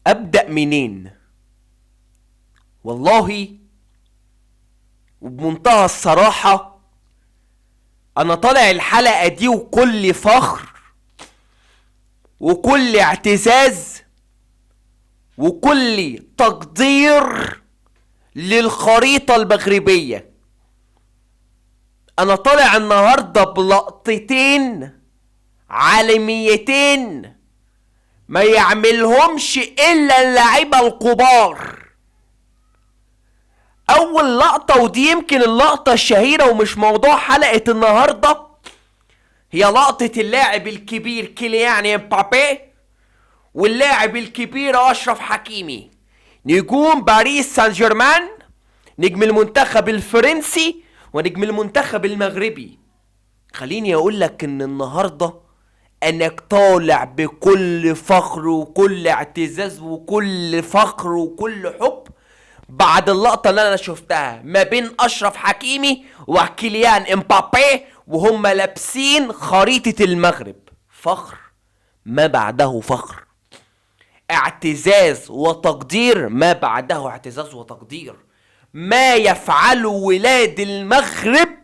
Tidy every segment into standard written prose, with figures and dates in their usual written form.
ابدأ منين؟ والله وبمنتهى الصراحة انا طالع الحلقة دي وكل فخر وكل اعتزاز وكل تقدير للخريطة المغربية. انا طالع النهاردة بلقطتين عالميتين ما يعملهمش الا اللعيبة الكبار. اول لقطة ودي يمكن اللقطة الشهيرة ومش موضوع حلقة النهاردة، هي لقطة اللاعب الكبير كيليان امبابي واللاعب الكبير اشرف حكيمي، نجوم باريس سان جيرمان، نجم المنتخب الفرنسي ونجم المنتخب المغربي. خليني اقول لك ان النهارده انك طالع بكل فخر وكل اعتزاز وكل فخر وكل حب بعد اللقطة اللي انا شفتها ما بين اشرف حكيمي وكيليان امبابي وهم لابسين خريطة المغرب. فخر ما بعده فخر، اعتزاز وتقدير ما بعده اعتزاز وتقدير. ما يفعله ولاد المغرب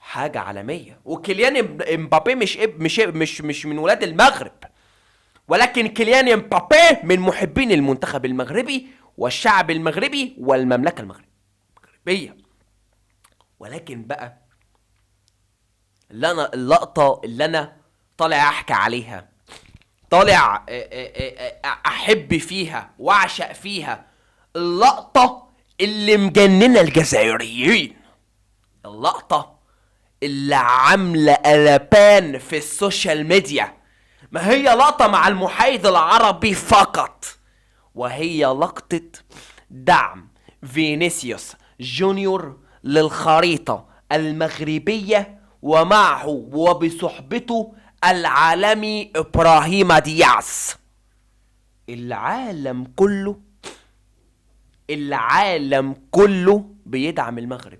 حاجة عالمية. وكيليان امبابي مش من ولاد المغرب، ولكن كيليان امبابي من محبين المنتخب المغربي والشعب المغربي والمملكة المغربية. ولكن بقى اللقطة اللي انا طالع احكي عليها، طالع احب فيها واعشق فيها، اللقطة اللي مجننة الجزائريين، اللقطة اللي عاملة قلبان في السوشيال ميديا. ما هي لقطة مع المحايد العربي فقط، وهي لقطة دعم فينيسيوس جونيور للخريطة المغربية ومعه وبصحبته العالمي ابراهيم دياز. العالم كله بيدعم المغرب،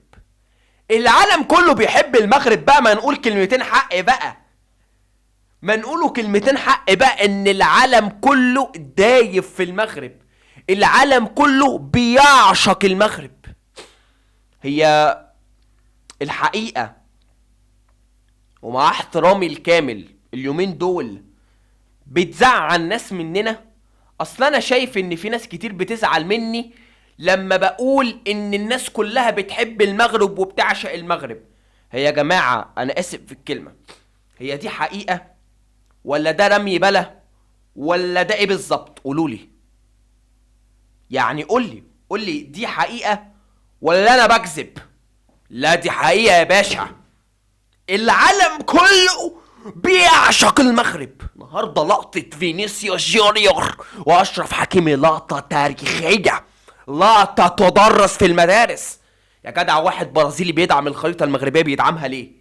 العالم كله بيحب المغرب. بقى ما نقول كلمتين حق بقى، ما نقوله كلمتين حق بقى، ان العالم كله دايب في المغرب، العالم كله بيعشق المغرب. هي الحقيقة ومع احترامي الكامل اليومين دول بتزعل ناس مننا. اصلا انا شايف ان في ناس كتير بتزعل مني لما بقول ان الناس كلها بتحب المغرب وبتعشق المغرب. هي يا جماعة انا اسف في الكلمة، هي دي حقيقة ولا ده رمي بلا ولا ده ايه بالظبط؟ قولولي، يعني قولي دي حقيقة ولا انا بكذب؟ لا دي حقيقة يا باشا، العالم كله بيعشق المغرب. النهارده لقطة فينيسيوس جونيور واشرف حكيمي لقطة تاريخية، لقطة تدرس في المدارس. يا جدع واحد برازيلي بيدعم الخريطة المغربية بيدعمها ليه؟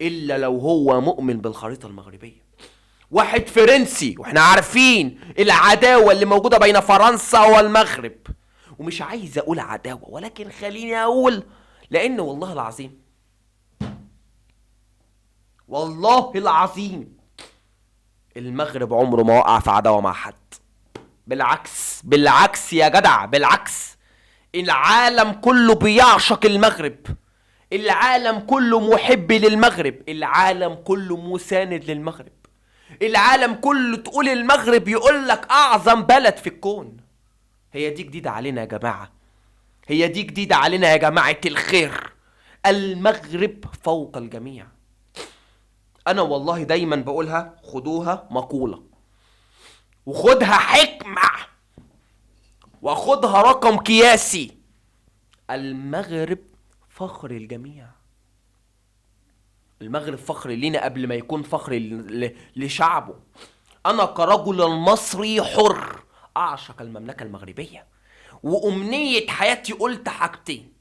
الا لو هو مؤمن بالخريطة المغربية. واحد فرنسي واحنا عارفين العداوة اللي موجودة بين فرنسا والمغرب، ومش عايز اقول عداوة ولكن خليني اقول، لان والله العظيم والله العظيم المغرب عمره ما وقع في عداوة مع حد. بالعكس يا جدع، بالعكس. العالم كله بيعشق المغرب، العالم كله محب للمغرب، العالم كله مساند للمغرب، العالم كله تقول المغرب يقول لك اعظم بلد في الكون. هي دي جديدة علينا يا جماعة، هي دي جديدة علينا يا جماعة الخير. المغرب فوق الجميع. انا والله دايما بقولها، خدوها مقولة وخدها حكمة وخدها رقم قياسي، المغرب فخر الجميع. المغرب فخر لينا قبل ما يكون فخر لشعبه. انا كرجل مصري حر اعشق المملكة المغربية، وامنية حياتي قلت حاجتين،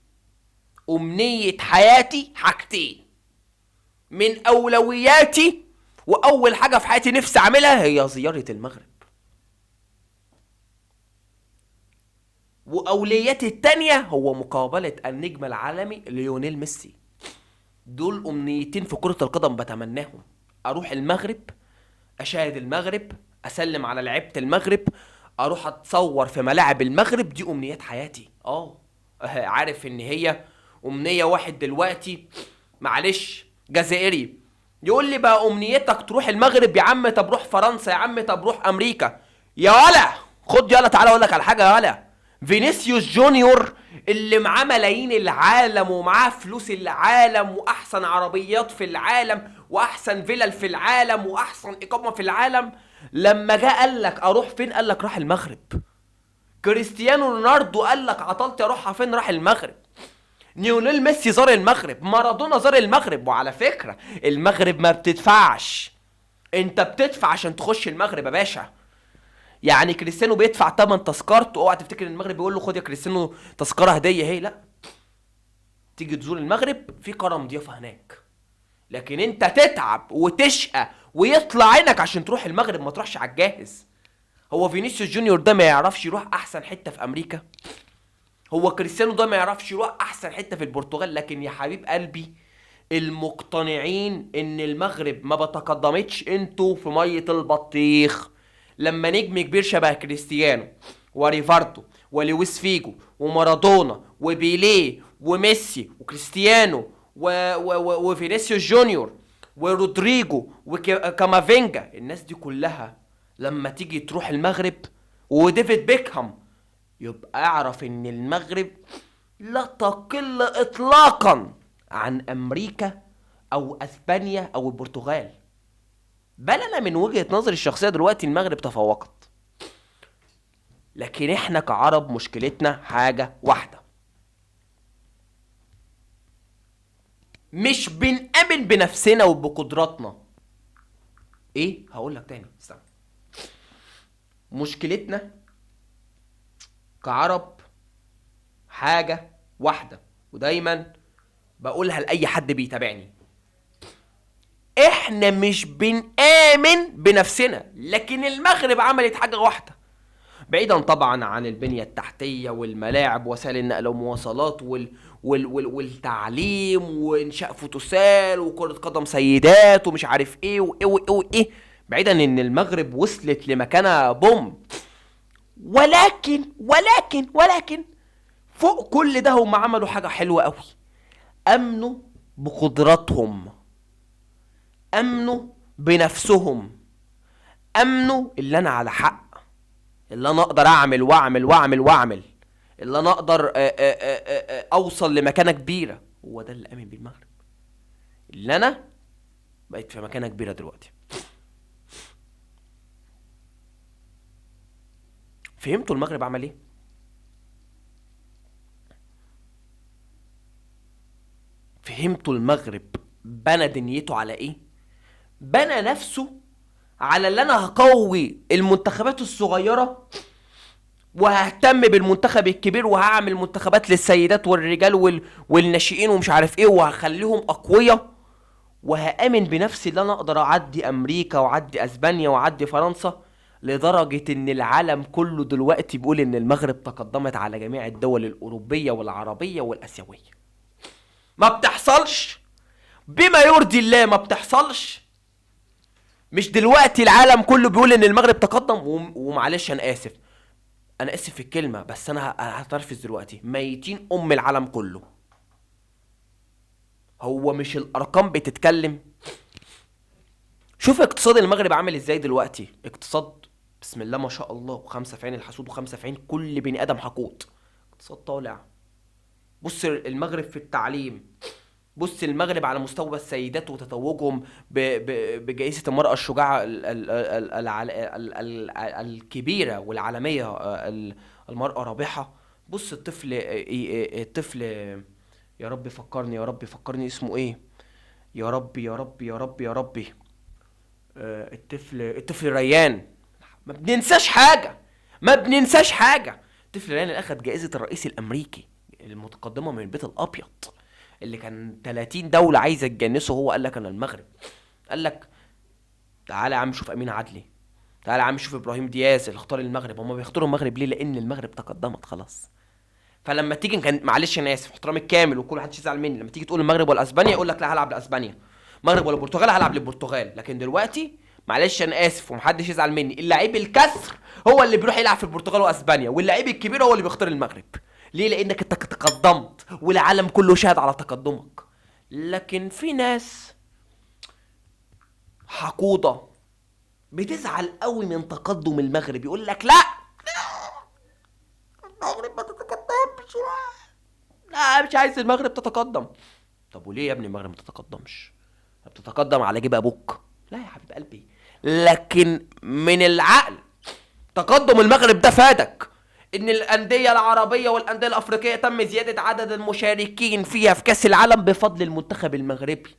امنية حياتي حاجتين، من اولوياتي واول حاجة في حياتي نفسي اعملها هي زيارة المغرب، واولوياتي التانية هو مقابلة النجم العالمي ليونيل ميسي. دول امنيتين في كرة القدم بتمناهم، اروح المغرب اشاهد المغرب، اسلم على لعيبة المغرب، اروح اتصور في ملاعب المغرب، دي امنيات حياتي. عارف ان هي امنية واحد دلوقتي معلش جزائري يقول لي بقى امنيتك تروح المغرب يا عم، طب روح فرنسا يا عم، طب روح امريكا. يا ولا خد يلا تعالى اقول لك على حاجه يا ولا. فينيسيوس جونيور اللي معاه ملايين العالم ومعاه فلوس العالم واحسن عربيات في العالم واحسن فيلل في العالم واحسن اقامه في العالم، لما جه قال لك اروح فين؟ قال لك راح المغرب. كريستيانو رونالدو قال لك عطلت اروحها فين؟ راح المغرب. ليونيل ميسي زار المغرب، مارادونا زار المغرب. وعلى فكرة المغرب ما بتدفعش، انت بتدفع عشان تخش المغرب يا باشا. يعني كريستيانو بيدفع تمن تذكرته، اوعى تفتكر ان المغرب بيقول له خد يا كريستيانو تذكرة هدية. هي لا، تيجي تزور المغرب في كرم ضيافة هناك، لكن انت تتعب وتشقى ويطلع عينك عشان تروح المغرب، ما تروحش على الجاهز. هو فينيسيوس جونيور ده ما يعرفش يروح احسن حتة في امريكا؟ هو كريستيانو ده ما يعرفش يروح احسن حته في البرتغال؟ لكن يا حبيب قلبي المقتنعين ان المغرب ما بتقدمتش، انتوا في ميه البطيخ. لما نجم كبير شبه كريستيانو وريفاردو ولويس فيجو ومارادونا وبيليه وميسي وكريستيانو وفينيسيوس جونيور ورودريجو وكامافينجا، الناس دي كلها لما تيجي تروح المغرب، وديفيد بيكهام، يبقى اعرف ان المغرب لا تقل اطلاقا عن امريكا او اسبانيا او البرتغال. بل انا من وجهة نظري الشخصية دلوقتي المغرب تفوقت. لكن احنا كعرب مشكلتنا حاجة واحدة، مش بنآمن بنفسنا وبقدراتنا. ايه هقول لك تاني، استنى. مشكلتنا كعرب حاجة واحدة، ودايما بقولها لأي حد بيتابعني، احنا مش بنآمن بنفسنا. لكن المغرب عملت حاجة واحدة، بعيدا طبعا عن البنية التحتية والملاعب وسائل النقل والمواصلات والتعليم وانشاء فوتوسال وكرة قدم سيدات ومش عارف ايه وايه وايه وايه، بعيدا ان المغرب وصلت لمكانة بوم. ولكن فوق كل ده هم عملوا حاجة حلوة قوي، امنوا بقدراتهم، امنوا بنفسهم، امنوا اللي انا على حق، اللي انا اقدر اعمل واعمل واعمل واعمل، اللي انا اقدر اوصل لمكانة كبيرة. هو ده اللي امن بالمغرب، اللي انا بقيت في مكانة كبيرة دلوقتي. فهمتوا المغرب عمل ايه؟ فهمتوا المغرب بنى دنيته على ايه؟ بنى نفسه على اللي انا هقوي المنتخبات الصغيرة وههتم بالمنتخب الكبير وهعمل منتخبات للسيدات والرجال والناشئين ومش عارف ايه وهخليهم اقوياء، وهامن بنفسي اللي انا اقدر اعدي امريكا واعدي اسبانيا واعدي فرنسا، لدرجة ان العالم كله دلوقتي بيقول ان المغرب تقدمت على جميع الدول الاوروبية والعربية والاسيوية. ما بتحصلش، بما يرضي الله ما بتحصلش. مش دلوقتي العالم كله بيقول ان المغرب تقدم، ومعلش انا اسف، انا اسف في الكلمة، بس انا هترفز دلوقتي، ميتين العالم كله. هو مش الارقام بتتكلم؟ شوف اقتصاد المغرب عامل ازاي دلوقتي، اقتصاد بسم الله ما شاء الله، وخمسة في عين الحسود وخمسة في عين كل بني ادم حقود، اقتصاد طالع. بص المغرب في التعليم، بص المغرب على مستوى السيدات وتتوجهم بجائزة المرأة الشجاعة الكبيرة والعالمية، المرأة رابحة. بص الطفل يا رب فكرني، يا رب فكرني اسمه ايه، يا رب يا رب يا رب يا ربي، الطفل ريان. ما بننساش حاجة، ما بننساش حاجة. الطفل ريان اللي اخد جائزة الرئيس الامريكي المتقدمة من البيت الابيض، اللي كان 30 دولة عايزة تجنسه، هو قال لك انا المغرب. قال لك تعالى يا عم شوف امين عدلي، تعالى يا عم شوف ابراهيم دياز اللي اختار المغرب. هما بيختاروا المغرب ليه؟ لان المغرب تقدمت خلاص. فلما تيجي، كان معلش انا اسف احترامي الكامل وكل حد يزعل مني، لما تيجي تقول المغرب ولا اسبانيا يقول لك لا هلعب لاسبانيا، المغرب ولا البرتغال هلعب للبرتغال. لكن دلوقتي معلش انا اسف ومحدش يزعل مني، اللعيب الكسر هو اللي بيروح يلعب في البرتغال واسبانيا، واللعيب الكبير هو اللي بيختار المغرب. ليه؟ لانك انت تقدمت والعالم كله شاهد على تقدمك. لكن في ناس حقودة بتزعل قوي من تقدم المغرب، يقول لك لا المغرب ما تتقدمش، لا مش عايز المغرب تتقدم. طب وليه يا ابني المغرب ما تتقدمش؟ بتتقدم على جيب ابوك؟ لا يا حبيب قلبي، لكن من العقل تقدم المغرب ده فادك ان الانديه العربيه والانديه الافريقيه تم زياده عدد المشاركين فيها في كاس العالم بفضل المنتخب المغربي،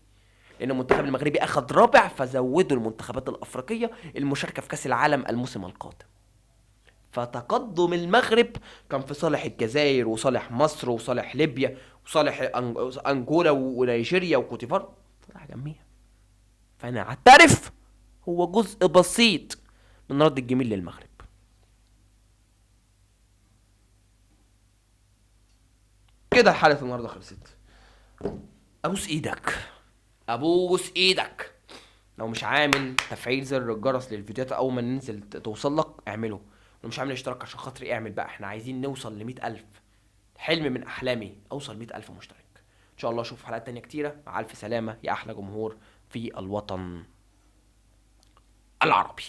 لان المنتخب المغربي اخذ رابع، فزودوا المنتخبات الافريقيه المشاركه في كاس العالم الموسم القادم. فتقدم المغرب كان في صالح الجزائر وصالح مصر وصالح ليبيا وصالح انجولا ونيجيريا وكوتيفار، صالح جميع. فانا اعترف هو جزء بسيط من رد الجميل للمغرب. كده حلقة النهارده خلصت. ابوس ايدك، ابوس ايدك، لو مش عامل تفعيل زر الجرس للفيديوهات اول ما ننزل توصل لك اعمله، لو مش عامل اشتراك عشان خاطري اعمل بقى، احنا عايزين نوصل ل100,000. حلم من احلامي اوصل 100,000 مشترك. ان شاء الله اشوف حلقات تانية كتيرة. مع الف سلامة يا احلى جمهور في الوطن العربي.